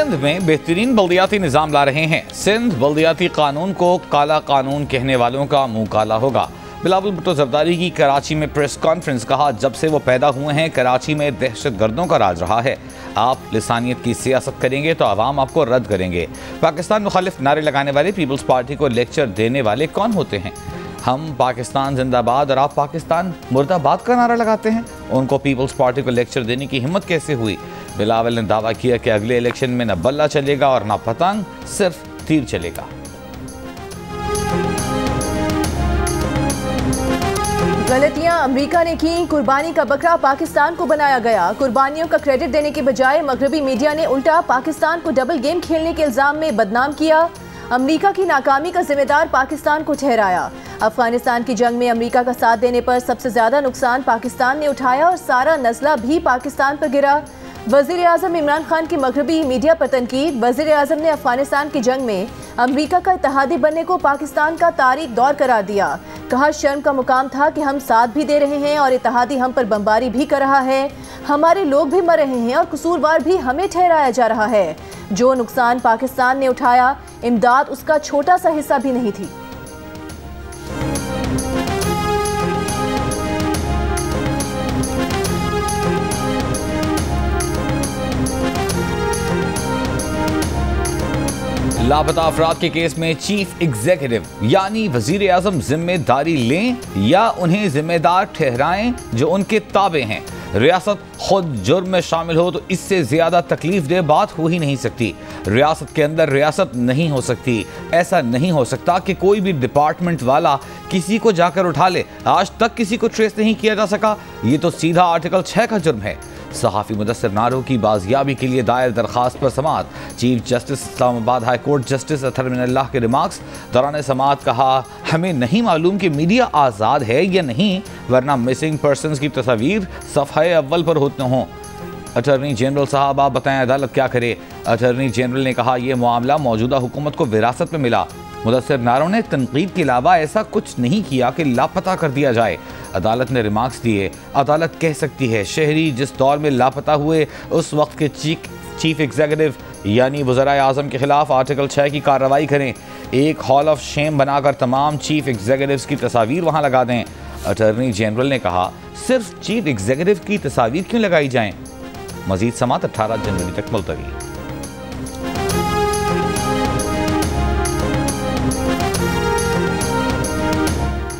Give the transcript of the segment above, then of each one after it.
सिंध में बेहतरीन बल्दियाती निज़ाम ला रहे हैं। सिंध बल्दियाती कानून को काला कानून कहने वालों का मुंह काला होगा। बिलावल भुट्टो ज़रदारी की कराची में प्रेस कॉन्फ्रेंस, कहा जब से वो पैदा हुए हैं कराची में दहशतगर्दों का राज रहा है। आप लिसानियत की सियासत करेंगे तो आवाम आपको रद्द करेंगे। पाकिस्तान मुखालिफ नारे लगाने वाले पीपल्स पार्टी को लेक्चर देने वाले कौन होते हैं? हम पाकिस्तान जिंदाबाद और आप पाकिस्तान मुर्दाबाद का नारा लगाते हैं। उनको पीपल्स पार्टी को लेक्चर देने की हिम्मत कैसे हुई? बिलावल ने दावा किया कि अगले इलेक्शन में न बल्ला चलेगा और न पतंग, सिर्फ तीर चलेगा। गलतियां अमेरिका ने की, कुर्बानी का बकरा पाकिस्तान को बनाया गया। कुर्बानियों का क्रेडिट देने के बजाय मगरबी मीडिया ने उल्टा पाकिस्तान को डबल गेम खेलने के इल्जाम में बदनाम किया। अमेरिका की नाकामी का जिम्मेदार पाकिस्तान को ठहराया। अफगानिस्तान की जंग में अमेरिका का साथ देने पर सबसे ज्यादा नुकसान पाकिस्तान ने उठाया और सारा नस्ला भी पाकिस्तान पर गिरा। वज़ीर आज़म इमरान खान की मगरबी मीडिया पर तनकीद। वज़ीर आज़म ने अफगानिस्तान की जंग में अमेरिका का इत्तेहादी बनने को पाकिस्तान का तारीख दौर करार दिया। कहा शर्म का मुकाम था कि हम साथ भी दे रहे हैं और इत्तेहादी हम पर बमबारी भी कर रहा है। हमारे लोग भी मर रहे हैं और कसूरवार भी हमें ठहराया जा रहा है। जो नुकसान पाकिस्तान ने उठाया, इमदाद उसका छोटा सा हिस्सा भी नहीं थी। लापता अफराद के केस में चीफ एग्जीक्यूटिव यानी वजीर आजम जिम्मेदारी लें या उन्हें जिम्मेदार ठहराएं जो उनके ताबे हैं। रियासत खुद जुर्म में शामिल हो तो इससे ज्यादा तकलीफ दे बात हो ही नहीं सकती। रियासत के अंदर रियासत नहीं हो सकती। ऐसा नहीं हो सकता कि कोई भी डिपार्टमेंट वाला किसी को जाकर उठा ले। आज तक किसी को ट्रेस नहीं किया जा सका। ये तो सीधा आर्टिकल 6 का जुर्म है। सहाफ़ी मुदस्सिर नारो की बाजियाबी के लिए दायर दरखास्त पर समाअत। Chief justice Islamabad high court justice Athar Minallah के रिमार्क्स दौरान समाअत, कहा हमें नहीं मालूम कि मीडिया आज़ाद है या नहीं, वरना मिसिंग पर्सनस की तस्वीर सफ़े अव्वल पर होते हों। अटर्नी जनरल साहब आप बताएं अदालत क्या करे? अटर्नी जनरल ने कहा यह मामला मौजूदा हुकूमत को विरासत में मिला। मुदस्सिर नारो ने तनकीद के अलावा ऐसा कुछ नहीं किया कि लापता कर दिया जाए। अदालत ने रिमार्क्स दिए। अदालत कह सकती है शहरी जिस दौर में लापता हुए उस वक्त के चीफ एग्जीक्यूटिव यानी वज़ीर आज़म के खिलाफ आर्टिकल 6 की कार्रवाई करें। एक हॉल ऑफ शेम बनाकर तमाम चीफ एग्जीक्यूटिव्स की तस्वीर वहाँ लगा दें। अटर्नी जनरल ने कहा सिर्फ चीफ एग्जीक्यूटिव की तस्वीर क्यों लगाई जाएं? मजीद समात 18 जनवरी तक मुलतवी।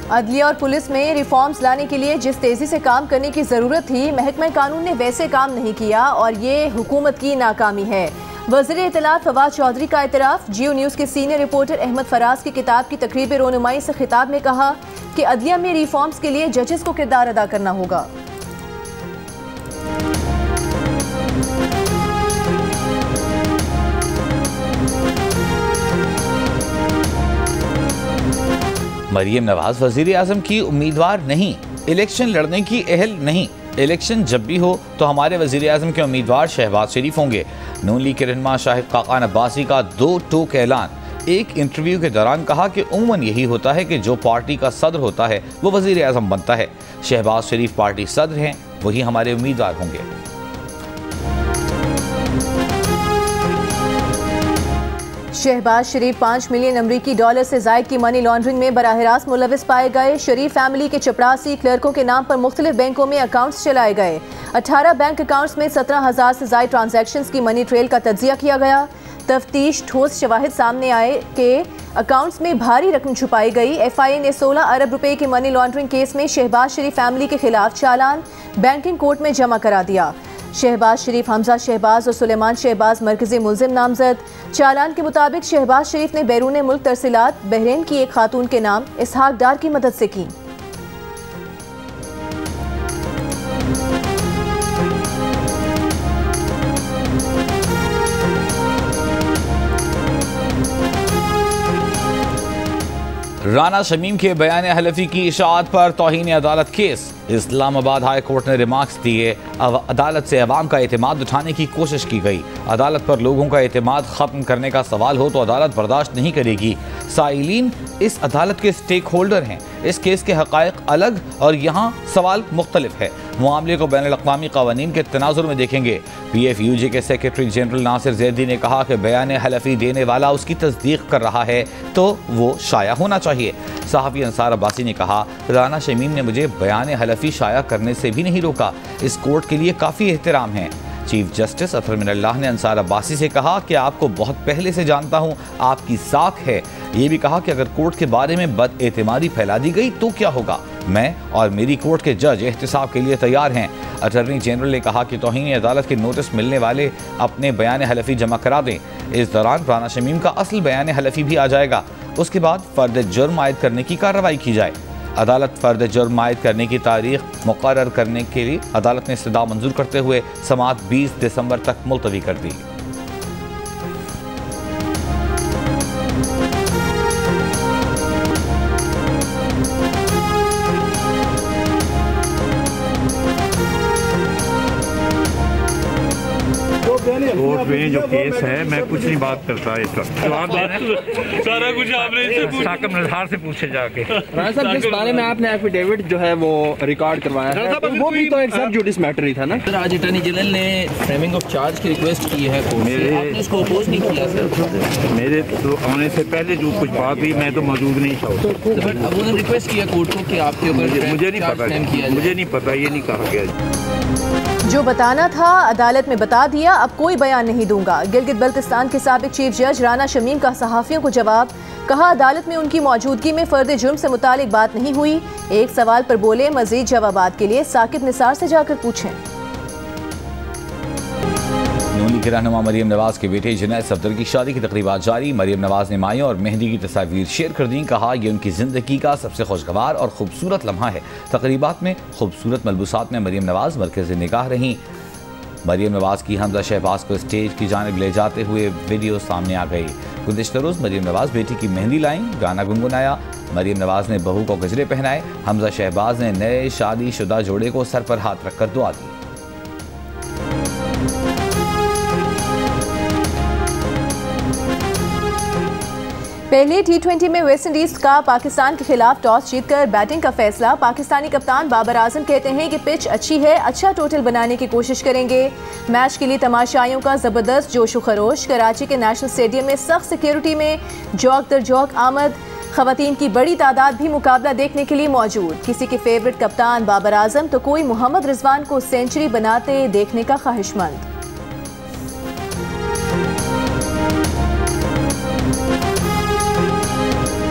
अदलिया और पुलिस में रिफॉर्म्स लाने के लिए जिस तेजी से काम करने की जरूरत थी, महकमा कानून ने वैसे काम नहीं किया और ये हुकूमत की नाकामी है। वज़ीर इत्तलात फवाद चौधरी का इतराफ़। जियो न्यूज़ के सीनियर रिपोर्टर अहमद फराज की किताब की तकरीब रोनुमाई से खिताब में कहा कि अदलिया में रिफॉर्म्स के लिए जजेस को किरदार अदा करना होगा। मरियम नवाज वजीर आजम की उम्मीदवार नहीं, इलेक्शन लड़ने की अहल नहीं। इलेक्शन जब भी हो तो हमारे वजीर आजम के उम्मीदवार शहबाज शरीफ होंगे। नून लीग के रहनुमा शाहिद खाकान अब्बासी का 2 टोक ऐलान। एक इंटरव्यू के दौरान कहा कि उम्मन यही होता है कि जो पार्टी का सदर होता है वो वजीर आजम बनता है। शहबाज शरीफ पार्टी सदर हैं, वही हमारे उम्मीदवार होंगे। शहबाज शरीफ 5 मिलियन अमरीकी डॉलर से जायद की मनी लॉन्ड्रिंग में बराह रास्त मुलविस पाए गए। शरीफ फैमिली के 84 क्लर्कों के नाम पर मुख्तलिफ बैंकों में अकाउंट्स चलाए गए। 18 बैंक अकाउंट्स में 17,000 से जायद ट्रांजैक्शंस की मनी ट्रेल का तज्जिया किया गया। तफ्तीश ठोस शवाहिद सामने आए कि अकाउंट्स में भारी रकम छुपाई गई। FIA ने 16 अरब रुपए के मनी लॉन्ड्रिंग केस में शहबाज शरीफ फैमिली के खिलाफ चालान बैंकिंग कोर्ट में जमा करा दिया। शहबाज शरीफ, हमजा शहबाज और सुलेमान शहबाज मरकजी मुल्जिम नामजद। चालान के मुताबिक शहबाज शरीफ ने बैरून मुल्क तरसीलात बहरीन की एक खातून के नाम इसहाक डार की मदद से की। राना शमीम के बयान हलफी की इशाअत पर तौहीन अदालत केस। इस्लामाबाद हाई कोर्ट ने रिमार्क्स दिए। अदालत से अवाम का एतमाद उठाने की कोशिश की गई। अदालत पर लोगों का एतमाद ख़त्म करने का सवाल हो तो अदालत बर्दाश्त नहीं करेगी। साइलीन इस अदालत के स्टेक होल्डर हैं। इस केस के हक़ाइक़ अलग और यहाँ सवाल मुख्तलिफ है। मामले को बैनुल अक़वामी क़वानीन के तनाजुर में देखेंगे। PFUJ के सेक्रेटरी जनरल नासिर ज़ैदी ने कहा कि बयान हलफ़ी देने वाला उसकी तस्दीक कर रहा है तो वो शाया होना चाहिए। सहाफ़ी अंसार अब्बासी ने कहा, राना शमीम ने मुझे बयान हलफ़ी शाया करने से भी नहीं रोका। इस कोर्ट के लिए काफ़ी एहतराम है। चीफ जस्टिस अतहर मिनल्लाह ने अंसार अब्बासी से कहा कि आपको बहुत पहले से जानता हूँ, आपकी साख है। ये भी कहा कि अगर कोर्ट के बारे में बदएतमादी फैला दी गई तो क्या होगा। मैं और मेरी कोर्ट के जज एहतसाब के लिए तैयार हैं। अटॉर्नी जनरल ने कहा कि तौहीन अदालत के नोटिस मिलने वाले अपने बयान हलफ़ी जमा करा दें। इस दौरान राना शमीम का असल बयान हलफ़ी भी आ जाएगा। उसके बाद फ़र्द जुर्म आयद करने की कार्रवाई की जाए। अदालत फ़र्द जुर्म आयद करने की तारीख मुकर्रर करने के लिए अदालत ने इस्तदा मंजूर करते हुए समाअत 20 दिसंबर तक मुलतवी कर दी। कोर्ट में जो केस है, मैं कुछ नहीं बात करता इस वक्त। सारा कुछ आपने इससे साकिब नज़ार से पूछे जाके। राना साहब, जिस बारे में आपने एफिडेविट जो है वो रिकॉर्ड करवाया है, तो वो भी तो एक सब जुडिस मैटर ही था ना। आज अटॉर्नी जनरल ने फ्रेमिंग ऑफ चार्ज की रिक्वेस्ट की है कोर्ट से, आपने इसको अपोज नहीं किया सर? मेरे तो आने से पहले जो कुछ बात हुई मैं तो मौजूद नहीं था। बट अब उन्होंने रिक्वेस्ट किया कोर्ट को कि आपके ऊपर मुझे नहीं पता, मुझे नहीं पता, ये नहीं कहा गया। जो बताना था अदालत में बता दिया, अब कोई बयान नहीं दूंगा। गिलगित बल्तिस्तान के साबिक चीफ जज राना शमीम का सहाफ़ियों को जवाब। कहा, अदालत में उनकी मौजूदगी में फ़र्द जुर्म से मुतालिक बात नहीं हुई। एक सवाल पर बोले, मज़ीद जवाबात के लिए साकिब निसार से जाकर पूछें। नूनी की रहनुमा मरियम नवाज के बेटे जुनैद सफदर की शादी की तकरीबात जारी। मरियम नवाज ने मायों और मेहंदी की तस्वीर शेयर कर दी। कहा, यह उनकी ज़िंदगी का सबसे खुशगवार और खूबसूरत लम्हा है। तकरीबात में खूबसूरत मलबूसात में मरियम नवाज मरकज़ निगाह रहीं। मरियम नवाज की हमजा शहबाज को स्टेज की जानिब ले जाते हुए वीडियो सामने आ गई। गुज़िश्ता रोज़ मरियम नवाज बेटी की मेहंदी लाईं, गाना गुनगुनाया। मरियम नवाज ने बहू को गजरे पहनाए। हमजा शहबाज ने नए शादीशुदा जोड़े को सर पर हाथ रखकर दुआ दी। पहले T20 में वेस्टइंडीज का पाकिस्तान के खिलाफ टॉस जीतकर बैटिंग का फैसला। पाकिस्तानी कप्तान बाबर आजम कहते हैं कि पिच अच्छी है, अच्छा टोटल बनाने की कोशिश करेंगे। मैच के लिए तमाशाइयों का जबरदस्त जोशो खरोश। कराची के नेशनल स्टेडियम में सख्त सिक्योरिटी में जौक दर जौक आमद। खवातीन की बड़ी तादाद भी मुकाबला देखने के लिए मौजूद। किसी के फेवरेट कप्तान बाबर आजम तो कोई मोहम्मद रिजवान को सेंचुरी बनाते देखने का ख्वाहिशमंद।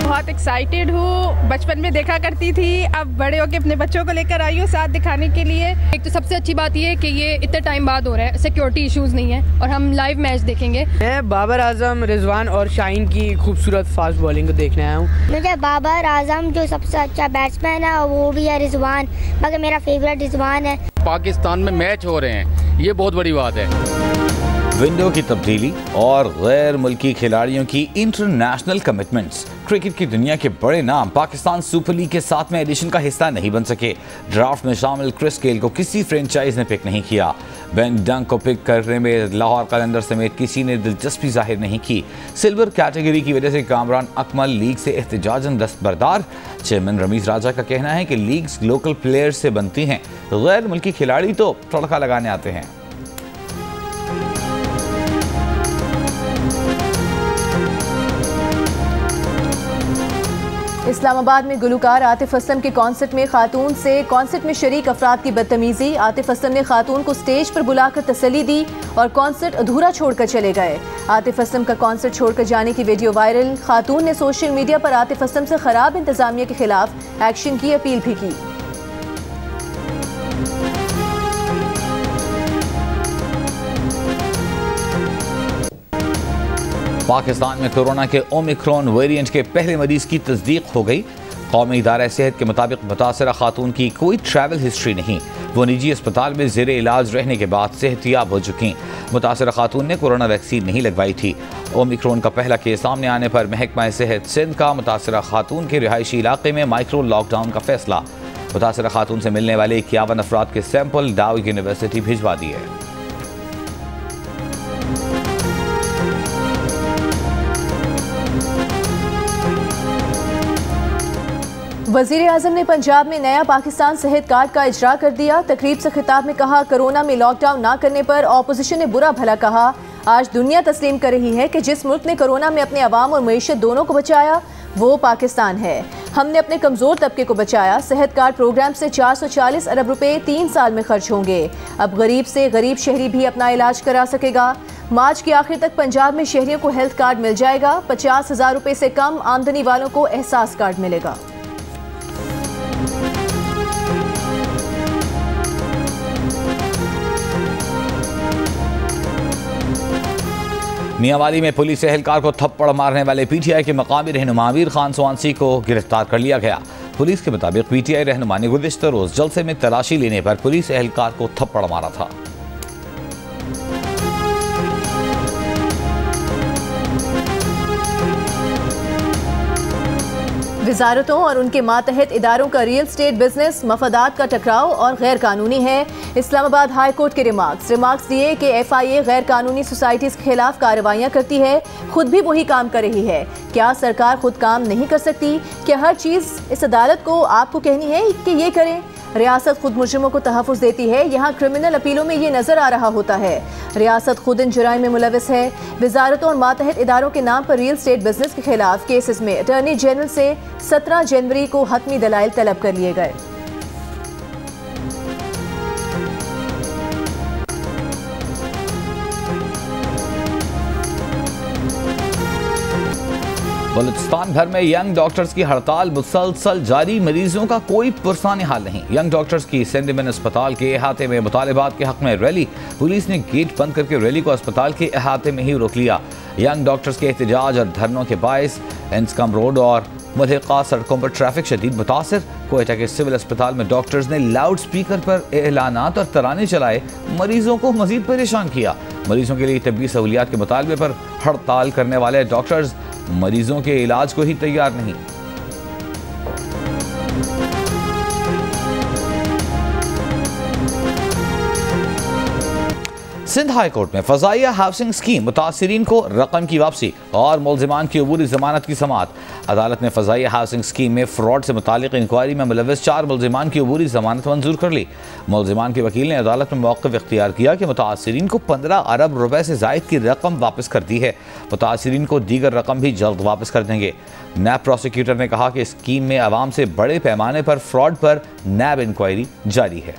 बहुत एक्साइटेड हूँ। बचपन में देखा करती थी, अब बड़े होकर अपने बच्चों को लेकर आई हूँ साथ दिखाने के लिए। एक तो सबसे अच्छी बात ये है कि ये इतने टाइम बाद हो रहा है, सिक्योरिटी इश्यूज नहीं है और हम लाइव मैच देखेंगे। मैं बाबर आजम, रिजवान और शाहीन की खूबसूरत फास्ट बॉलिंग को देखने आया हूँ। मुझे बाबर आजम जो सबसे अच्छा बैट्समैन है वो भी है रिजवान, मगर मेरा फेवरेट रिजवान है। पाकिस्तान में मैच हो रहे हैं, ये बहुत बड़ी बात है। विंडो की तब्दीली और गैर मुल्की खिलाड़ियों की इंटरनेशनल कमिटमेंट्स। क्रिकेट की दुनिया के बड़े नाम पाकिस्तान सुपर लीग के 7वें एडिशन का हिस्सा नहीं बन सके। ड्राफ्ट में शामिल क्रिस गेल को किसी फ्रेंचाइज ने पिक नहीं किया। बेन डंक को पिक करने में लाहौर कलंदर समेत किसी ने दिलचस्पी जाहिर नहीं की। सिल्वर कैटेगरी की वजह से कामरान अकमल लीग से एहतजाजन दस्तबरदार। चेयरमैन रमीज राजा का कहना है कि लीग्स लोकल प्लेयर्स से बनती हैं, गैर मुल्की खिलाड़ी तो तड़का लगाने आते हैं। इस्लामाबाद में गुलकार आतिफ असलम के कॉन्सर्ट में खातून से कॉन्सर्ट में शरीक अफराद की बदतमीजी। आतिफ असलम ने खातून को स्टेज पर बुलाकर तसल्ली दी और कॉन्सर्ट अधूरा छोड़कर चले गए। आतिफ असलम का कॉन्सर्ट छोड़कर जाने की वीडियो वायरल। खातून ने सोशल मीडिया पर आतिफ असलम से खराब इंतजामिया के खिलाफ एक्शन की अपील भी की। पाकिस्तान में कोरोना के ओमिक्रॉन वेरिएंट के पहले मरीज की तस्दीक हो गई। कौमी इदारा सेहत के मुताबिक मुतासरा खातून की कोई ट्रैवल हिस्ट्री नहीं। वो निजी अस्पताल में ज़ेरे इलाज रहने के बाद सेहतियाब हो चुकी। मुतासरा खातून ने कोरोना वैक्सीन नहीं लगवाई थी। ओमिक्रॉन का पहला केस सामने आने पर महकमा सेहत सिंध का मुतासरा खातून के रिहायशी इलाके में माइक्रो लॉकडाउन का फैसला। मुतासरा खातून से मिलने वाले 51 अफराद के सैंपल डाउ यूनिवर्सिटी भिजवा दिए। वजीर आजम ने पंजाब में नया पाकिस्तान सेहत कार्ड का इजरा कर दिया। तकरीब से खिताब में कहा, कोरोना में लॉकडाउन ना करने पर ऑपोजिशन ने बुरा भला कहा। आज दुनिया तस्लीम कर रही है कि जिस मुल्क ने कोरोना में अपने अवाम और मईशत दोनों को बचाया वो पाकिस्तान है। हमने अपने कमज़ोर तबके को बचाया। सेहत कार्ड प्रोग्राम से 440 अरब रुपए 3 साल में खर्च होंगे। अब गरीब से गरीब शहरी भी अपना इलाज करा सकेगा। मार्च के आखिर तक पंजाब में शहरियों को हेल्थ कार्ड मिल जाएगा। 50,000 रुपए से कम आमदनी वालों को एहसास कार्ड मिलेगा। मियांवाली में पुलिस एहलकार को थप्पड़ मारने वाले पीटीआई के मकामी रहनुमा आमिर खान सोआंसी को गिरफ्तार कर लिया गया। पुलिस के मुताबिक पीटीआई रहनुमा ने गुज़िश्ता रोज जलसे में तलाशी लेने पर पुलिस एहलकार को थप्पड़ मारा था। वजारतों और उनके मातहत इदारों का रियल स्टेट बिजनेस मफादात का टकराव और गैर कानूनी है। इस्लामाबाद हाई कोर्ट के रिमार्क्स दिए कि FIA गैर कानूनी सोसाइटीज़ के खिलाफ कार्रवाइयाँ करती है, खुद भी वही काम कर रही है। क्या सरकार खुद काम नहीं कर सकती? क्या हर चीज़ इस अदालत को आपको कहनी है कि ये करें? रियासत खुद मुजरिमों को तहफ़्फ़ुज़ देती है। यहाँ क्रिमिनल अपीलों में ये नज़र आ रहा होता है। रियासत खुद इन जुराइम में मुलविस है। वजारतों और मातहत इदारों के नाम पर रियल स्टेट बिजनेस के खिलाफ केसेस में अटॉर्नी जनरल से 17 जनवरी को हतमी दलाइल तलब कर लिए गए। बलूचिस्तान भर में यंग डॉक्टर्स की हड़ताल मुसलसल जारी। मरीजों का कोई पुरसानी हाल नहीं। यंग डॉक्टर्स की सेंडिमेंट अस्पताल के अहाते में मुतालिबात के हक में रैली। पुलिस ने गेट बंद करके रैली को अस्पताल के अहाते में ही रोक लिया। यंग डॉक्टर्स के एहतजाज और धरनों के बायस इंस्कम रोड और मुल्हिका सड़कों पर ट्रैफिक शदीद मुतासर। कोयटा के सिविल अस्पताल में डॉक्टर्स ने लाउड स्पीकर पर एलानात और तराने चलाए, मरीजों को मजीद परेशान किया। मरीजों के लिए तबी सहूलियात के मुतालबे पर हड़ताल करने वाले डॉक्टर्स मरीजों के इलाज को ही तैयार नहीं। सिंध हाई कोर्ट में फजाइया हाउसिंग स्कीम मुतासिरीन को रकम की वापसी और मुलजिमान की अबूरी जमानत की समाअत। अदालत ने फजाइया हाउसिंग स्कीम में फ्रॉड से मुतालिक इंक्वायरी में मुलविस 4 मुलजिमान की अबूरी जमानत मंजूर कर ली। मुलजिमान के वकील ने अदालत में मौक़िफ़ इख्तियार किया कि मुतासिरीन को 15 अरब रुपए से ज़ायद की रकम वापस कर दी है। मुतासिरीन को दीगर रकम भी जल्द वापस कर देंगे। नैब प्रोसिक्यूटर ने कहा कि स्कीम में आवाम से बड़े पैमाने पर फ्रॉड पर नैब इंक्वायरी जारी है।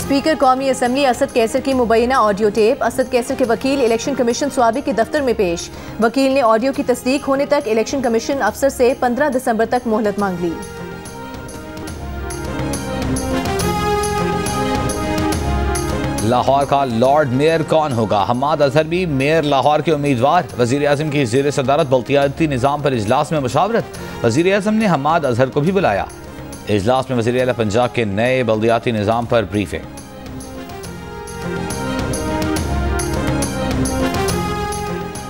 स्पीकर कौमी असम्बली असद कैसर की मुबैना ऑडियो टेप असद कैसर के वकील इलेक्शन कमीशन स्वाबी के दफ्तर में पेश। वकील ने ऑडियो की तस्दीक होने तक इलेक्शन कमीशन अफसर से 15 दिसंबर तक मोहलत मांग ली। लाहौर का लॉर्ड मेयर कौन होगा? हम्माद अजहर भी मेयर लाहौर के उम्मीदवार। वजीर आज़म की ज़ेर सदारत बल्दियाती निज़ाम पर इजलास में मुशावरत। वजीर आज़म ने हम्माद अजहर को भी बुलाया। इजलास में वज़ीर आला पंजाब के नए बल्दियाती निज़ाम पर ब्रीफिंग।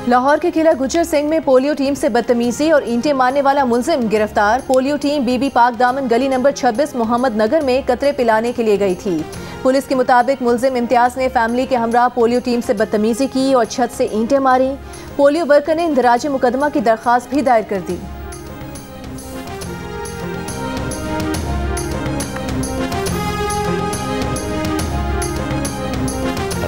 लाहौर के किला गुजर सिंह में पोलियो टीम से बदतमीजी और ईंटें मारने वाला मुलजिम गिरफ्तार। पोलियो टीम बीबी पाक दामन गली नंबर 26 मोहम्मद नगर में कतरे पिलाने के लिए गई थी। पुलिस के मुताबिक मुलजिम इम्तियाज ने फैमिली के हमरा पोलियो टीम से बदतमीजी की और छत से ईंटें मारी। पोलियो वर्कर ने इंदराज मुकदमा की दरख्वास्त भी दायर कर दी।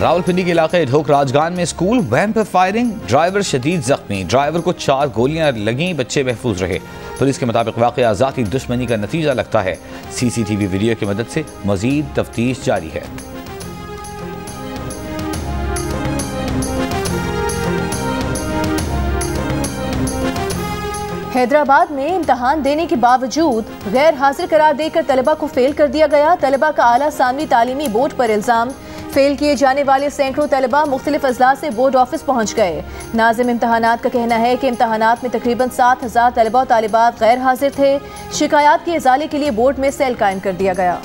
रावलपिंडी के इलाके ढोक राजगान में स्कूल वैन पर फायरिंग, ड्राइवर शदीद जख्मी, ड्राइवर को 4 गोलियां लगी, बच्चे महफूज रहे। पुलिस के मुताबिक वाकया ज़ाती दुश्मनी का नतीजा लगता है। CCTV वीडियो की मदद से मजीद तफ्तीश जारी है। हैदराबाद में इम्तहान देने के बावजूद गैर हाजिर करार देकर तलबा को फेल कर दिया गया। तलबा का आला सानवी तालीमी बोर्ड पर इल्ज़ाम। फेल किए जाने वाले सैकड़ों तलबा मुख्तलिफ अजला से बोर्ड ऑफिस पहुँच गए। नाज़िम इम्तहानात का कहना है कि इम्तहानात में तकरीबन 7000 तलबा और तालिबात गैर हाजिर थे। शिकायत के इजाले के लिए बोर्ड में सेल कायम कर दिया गया।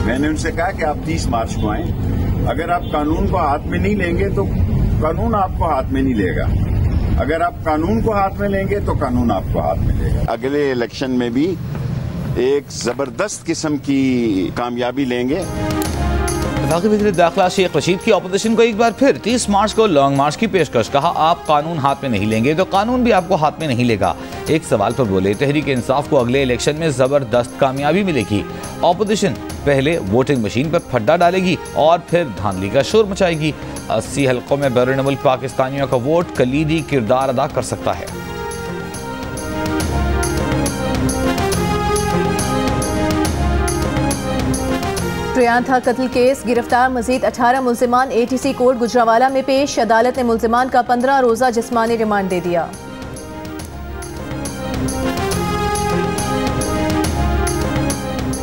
मैंने उनसे कहा कि आप 30 मार्च को आएं। अगर आप कानून को हाथ में नहीं लेंगे तो कानून आपको हाथ में नहीं लेगा। अगर आप कानून को हाथ में लेंगे तो कानून आपको हाथ में लेगा। अगले इलेक्शन में भी एक जबरदस्त किस्म की कामयाबी लेंगे। वफाकी वज़ीर दाखिला शेख रशीद की अपोजिशन को एक बार फिर 30 मार्च को लॉन्ग मार्च की पेशकश। कहा, आप कानून हाथ में नहीं लेंगे तो कानून भी आपको हाथ में नहीं लेगा। एक सवाल पर बोले, तहरीक इंसाफ को अगले इलेक्शन में जबरदस्त कामयाबी मिलेगी। अपोजिशन पहले वोटिंग मशीन पर फड्डा डालेगी और फिर धांधली का शोर मचाएगी। 80 हल्कों में बैरून मुल्क पाकिस्तानियों का वोट कलीदी किरदार अदा कर सकता है। प्रियांथा कत्ल केस गिरफ्तार मजीद 18 मुल्जिमान ATC कोर्ट गुजरावाला में पेश। अदालत ने मुल्जिमान का 15 रोजा जिस्मानी रिमांड दे दिया।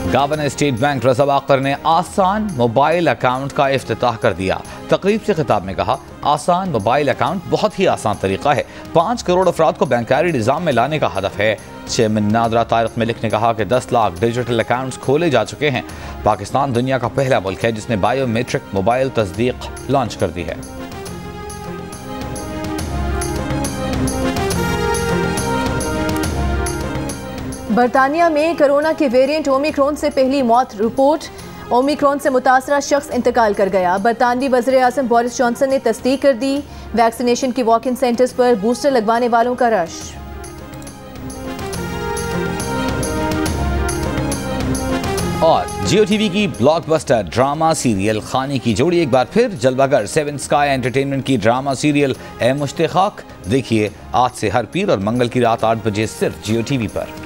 गवर्नर स्टेट बैंक रज़ा वाकर ने आसान मोबाइल अकाउंट का इफ्तिताह कर दिया। तकरीब से खिताब में कहा, आसान मोबाइल अकाउंट बहुत ही आसान तरीका है। 5 करोड़ अफराद को बैंकारी निज़ाम में लाने का हदफ है। चेयरमैन नादरा तारिक मलिक ने कहा कि 10 लाख डिजिटल अकाउंट्स खोले जा चुके हैं। पाकिस्तान दुनिया का पहला मुल्क है जिसने बायोमेट्रिक मोबाइल तस्दीक लॉन्च कर दी है। बरतानिया में कोरोना के वेरिएंट ओमिक्रॉन से पहली मौत रिपोर्ट। ओमिक्रॉन से मुतासरा शख्स इंतकाल कर गया। बरतानवी वज़ीर आज़म बोरिस जॉनसन ने तस्दीक कर दी। वैक्सीनेशन की वॉक इन सेंटर्स पर बूस्टर लगवाने वालों का रश। और जियो टीवी की ब्लॉकबस्टर ड्रामा सीरियल खानी की जोड़ी एक बार फिर जलवागर। 7 स्काई एंटरटेनमेंट की ड्रामा सीरियल ए मुश्ताक देखिए आज से हर पीर और मंगल की रात 8 बजे सिर्फ जियो टीवी पर।